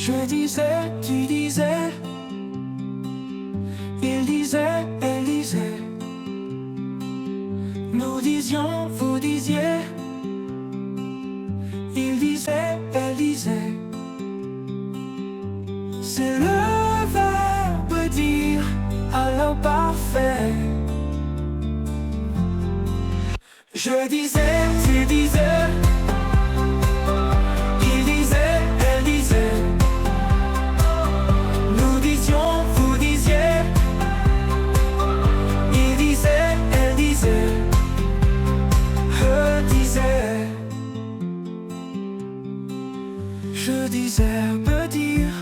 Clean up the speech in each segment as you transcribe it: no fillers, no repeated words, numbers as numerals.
Je disais, tu disais, il disait, elle disait, nous disions, vous disiez, il disait, elle disait. C'est le verbe dire à l'imparfait. Je disais, tu disais, il disait, elle disait, nous disions, vous disiez, il disait, elle disait, je disais. Je disais, peut dire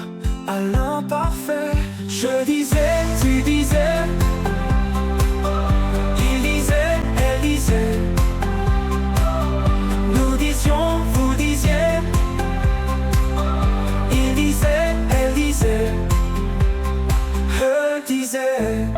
à l'imparfait. Je disais, tu disais, il disait, elle disait, nous disions, vous disiez, il disait, elle disait, je disais.